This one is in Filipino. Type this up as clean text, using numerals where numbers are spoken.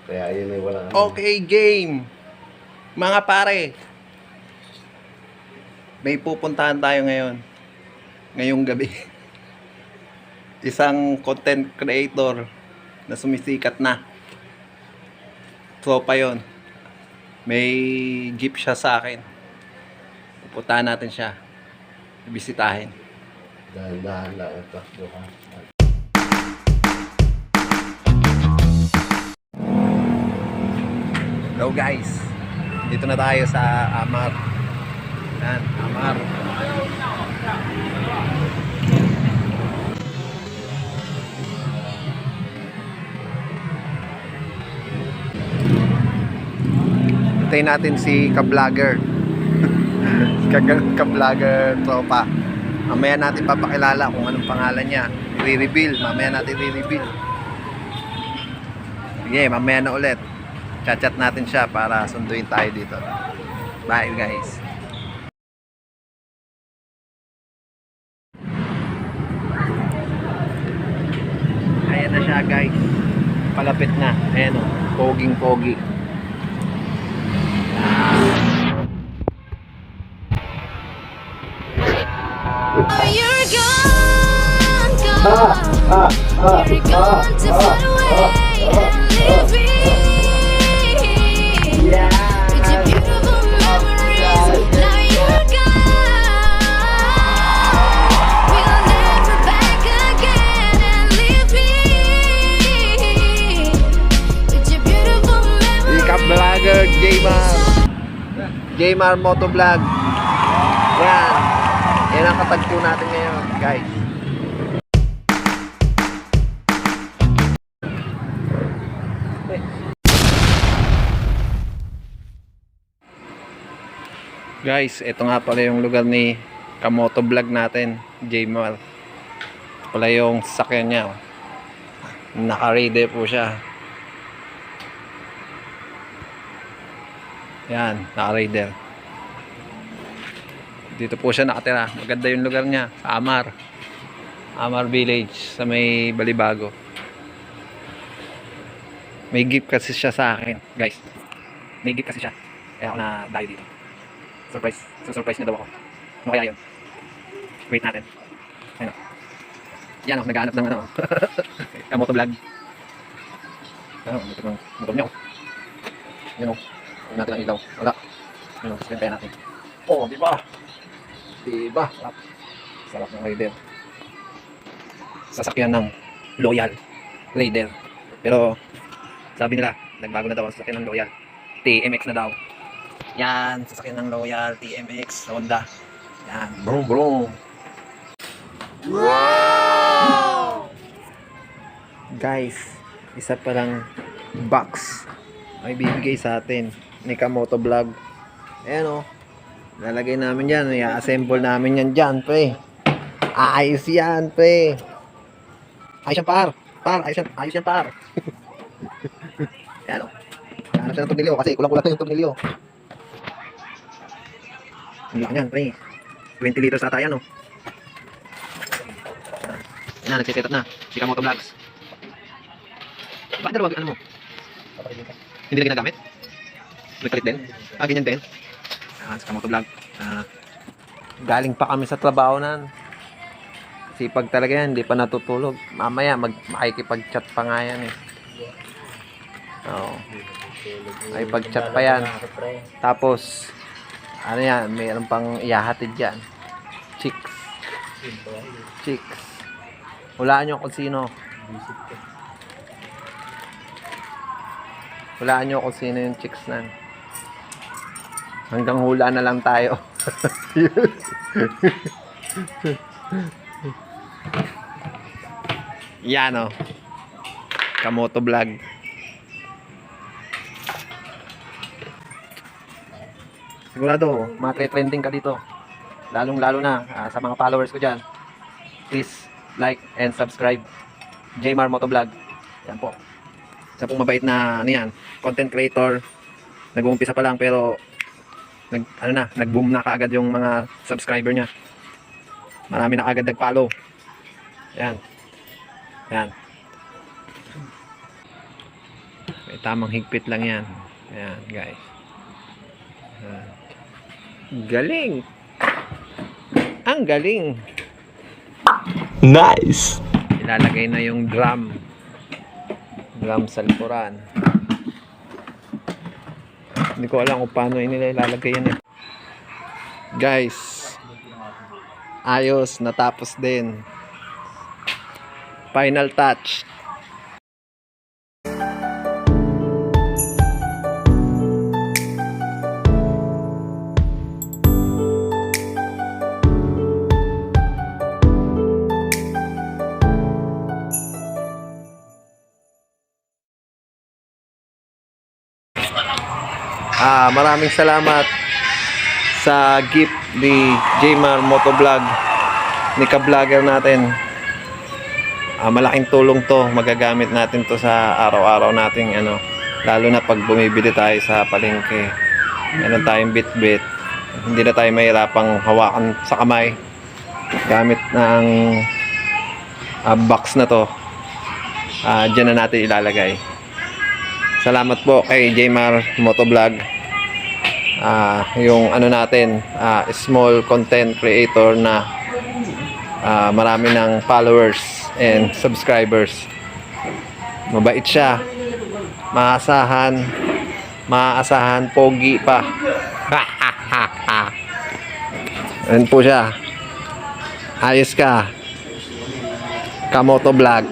Kaya yun ay wala. Okay, game. Mga pare, may pupuntahan tayo ngayon. Ngayong gabi. Isang content creator na sumisikat na. Tropa yon. May gift siya sa akin. Pupuntahan natin siya. Bisitahin. Dahan-dahan lang ang takbo ka. Hello guys. Dito na tayo sa Amar. Yan, Amar. Hintayin natin si ka-vlogger. Ka-vlogger tropa. Mamaya natin papakilala kung anong pangalan niya. I-reveal. Mamaya natin i-reveal. Sige, mamaya na ulit. Chat-chat natin siya para sunduin tayo dito. Bye guys. Ayan na siya guys. Palapit na. Ayan o. Poging-pogi. You're gone, gone. You're gone to fly away and leave me. With your beautiful memories, now you're gone. We'll never back again and leave me. With your beautiful memories. Ka-vlogger Jaymar. Jaymar Motovlog. Yan. Yan ang katagpo natin ngayon, guys. Guys, ito nga pala yung lugar ni Kamotovlog natin, Jaymar. Ito pala yung sasakyan niya. Naka-ready po siya. Yan, naka-rider. Dito po siya nakatira. Maganda yung lugar niya, sa Amar. Amar Village, sa may Balibago. May gift kasi siya sa akin, guys. May gift kasi siya. Kaya ako na dayo dito. Surprise. Surprise niya daw ako. Ano kaya yun? Wait natin. Ayun o. Yan o, naghahanap ng ano. Kamotovlog. Ano, ito ng motor niya o. Yan o. Huwag natin ang ilaw. Wala. Yan o, sasakyan natin. Oh, di ba? Diba? Sarap. Sarap ng Raider. Sasakyan ng Loyal Raider. Pero sabi nila, nagbago na daw ang sasakyan ng Loyal. TMX na daw. Yan, sasakyan ng Loyal TMX Honda. Yan, brum brum. Wow! Guys, isa palang box ay bibigay sa atin ni Kamotovlog. Ayan o. Lalagay namin yan. I-assemble namin yan dyan, pre. Ayos yan, pre. Ayos yan, par. Par, ayos yan, par. Yan o. Hanap siya ng tornilyo kasi kulang-kulang na yung tornilyo. Ang laki yan, pre. 20 liters ata yan, o. Yan na, nagsiset up na. Si Kamotovlogs. Bakit dalawag, ano mo? Hindi na ginagamit? Nagpalit din? Ah, ganyan din? Sa Kamotovlog. Galing pa kami sa trabaho nan. Sipag talaga yan, hindi pa natutulog. Mamaya makikipag-chat pa nga yan eh. Oo. Makikipag-chat pa yan. Tapos ano yan, mayroon pang ihahatid dyan. Chicks. Chicks. Hulaan nyo kung sino. Hulaan nyo kung sino yung chicks nan. Hanggang hula na lang tayo. Yan o. Kamotovlog. Sigurado, matre-trending ka dito. Lalong-lalo na sa mga followers ko dyan. Please like and subscribe. Jaymar Motovlog. Yan po. Isa pong mabait na ano yan, content creator. Nag-uumpisa pa lang pero nag-boom na kaagad yung mga subscriber niya. Marami na agad nag-follow. Yan. Yan. Tamang higpit lang yan. Ayan, guys. Galing! Ang galing! Nice! Ilalagay na yung drum. Drum sa likuran. Hindi ko alam kung paano nila ilalagay yan. Guys, ayos, natapos din. Final touch. Maraming salamat sa gift ni Jmar Motovlog, ni ka-vlogger natin. Malaking tulong to, magagamit natin to sa araw-araw nating lalo na pag bumibili tayo sa palengke. Meron tayong bit-bit, hindi na tayo mahirapang hawakan sa kamay gamit ng box na to. Diyan na natin ilalagay. Salamat po kay Jmar Motovlog. Yung natin, small content creator na marami ng followers and subscribers. Mabait siya. Maasahan, pogi pa. Ayan po siya. Ayos ka. Kamotovlog.